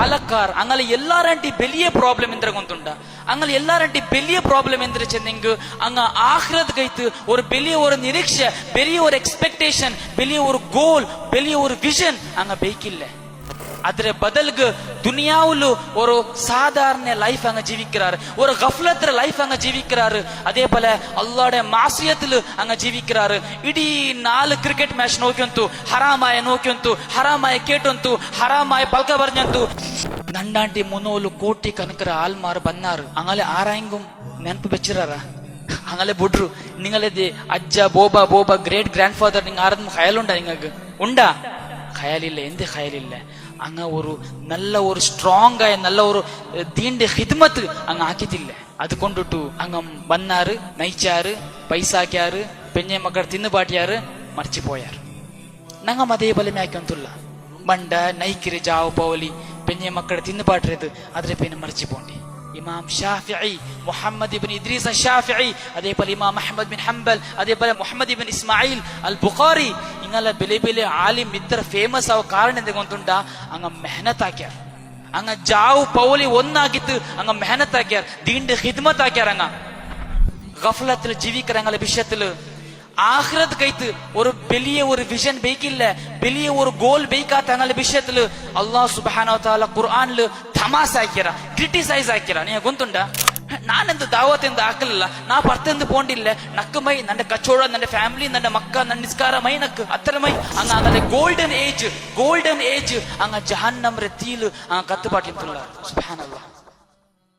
പാലക്കാർ അങ്ങനെ എല്ലാരണ്ടി വലിയ പ്രോബ്ലം എന്തിനാ കൊണ്ടുണ്ട അങ്ങനെ എല്ലാരണ്ടി വലിയ പ്രോബ്ലം എന്തിനാ ചെന്നെങ്കിൽ അങ്ങ് ആഖിറത്ത് കൈത്ത് ഒരു വലിയ ഒരു നിരീക്ഷ വലിയ ഒരു എക്സ്പെക്ടേഷൻ വലിയ ഒരു ഗോൾ വലിയ ഒരു വിഷൻ അങ്ങ് ബേക്കില്ലേ അതിരെ ബദൽക്ക് ദുനിയാവില് ഒരു സാധാരണ ലൈഫ് അങ്ങ് ജീവിക്കാറ് ഒരു ഗഫ്ലത്ത് ലൈഫ് അങ്ങ് ജീവിക്കാറ് അതേപോലെ അള്ളാഹുടെ മാസിയത്തില് അങ്ങ് ജീവിക്കാറ് ഇടീ 4 ക്രിക്കറ്റ് മാച്ച് നോക്കിയಂತು ഹറാമായ നോക്കിಯಂತು ഹറാമായ കേട്ടಂತು ഹറാമായ പൽക പറഞ്ഞಂತು നണ്ടാണ്ടി 300 ಕೋಟಿ കണക്കര ആൾമാർ ബന്നാറ് അങ്ങനെ ആരായെങ്കും ನೆನಪು വെച്ചിറാറ അങ്ങനെ ബുഡ്രു നിങ്ങളെ അജ്ജ ബോബ ഗ്രേറ്റ് ഗ്രാൻഡ് ഫാദർ നിങ്ങൾ ആരും ഖയാലുണ്ടാ നിങ്ങൾക്ക് ഉണ്ടാ ഖയാലില്ല എന്ത് ഖയാലില്ല അങ്ങ ഒരു നല്ല ഒരു സ്ട്രോങ് ആയ നല്ല ഒരു ദീന്റെ ഹിദ്മത്ത് അങ്ങ് ആക്കിത്തില്ല അതുകൊണ്ടിട്ടു അങ്ങ് വന്നാറ് നയിച്ചാറ് പൈസ ആക്കിയാറ് പെഞ്ഞെ മക്കൾ തിന്നു പാട്ടിയാറ് മറിച്ചു പോയാറ് ഞങ്ങ അതേപോലെ മേക്കಂತುಲ್ಲ ಬಂಡ ನೈಕಿರಿ ಜಾವು ಪೌಲಿ പെഞ്ഞെ മക്കൾ തിന്നു പാട്ടിയത് അതിലെ പിന്നെ മറിച്ചു പോണ്ടി ഇമാം ഷാഫിഈ മുഹമ്മദ് ഇബ്നു ഇദ്രീസ് ഷാഫിഈ അതേപോലെ ഇമാം അഹ്മദ് ബിൻ ഹംബൽ അതേപോലെ മുഹമ്മദ് ഇബ്നു ഇസ്മായിൽ അൽ ബുഖാരി ഇങ്ങനെ ബിലെ ആലിം ഇത്ര ഫേമസ് ആവ കാരണം എന്ത് കൊണ്ടുണ്ട അങ്ങ് മെഹനത്ത് ആക്കിയാർ അങ്ങ് ജാവ് പൗലി ഒന്നാക്കിത്ത് അങ്ങ് മെഹനത്ത് ആക്കിയാർ ദീന്റെ ഖിദ്മത്ത് ആക്കിയാർ അങ്ങ് ഗഫലത്തിൽ ജീവിക്കற ഞങ്ങളെ വിഷയത്തില് ആഖിറത്ത് കൈത്ത് ഒരു വലിയ ഒരു വിഷൻ ബേക്കില്ല വലിയ ഒരു ഗോൾ ബേക്കാത്ത ഞങ്ങളുടെ വിഷയത്തില് അല്ലാഹു സുബ്ഹാനഹു വ തആല ഖുർആനില് തമാശ ആക്കിയറ ക്രിട്ടിസൈസ് ആക്കിയറ നീ ഗൊಂತುಂಡ ನಾನೆಂದು ದಾವತ್ತೆಂದು ಹಾಕಲಿಲ್ಲ ನಾ ಪರ್ತೆಂದು ಪೋಂಡಿಲ್ಲ ನಕ್ಕ ಮೈ ನನ್ನ ಕಚ್ಚೋಡ ನನ್ನ ಫ್ಯಾಮಿಲಿ ನನ್ನ ಮಕ್ಕ ನನ್ನ ನಿಸ್ಕಾರ ಮೈ ನಕ್ ಅತ್ತರ ಮೈ ಹಂಗ ಆಗಲೇ ಗೋಲ್ಡನ್ ಏಜ್ ಹಂಗ ಜಹನ್ನಮ್ ರೆ ತೀಲು ಕತ್ತುಪಾಟಿ ಸುಬ್ಹಾನಲ್ಲಾಹ್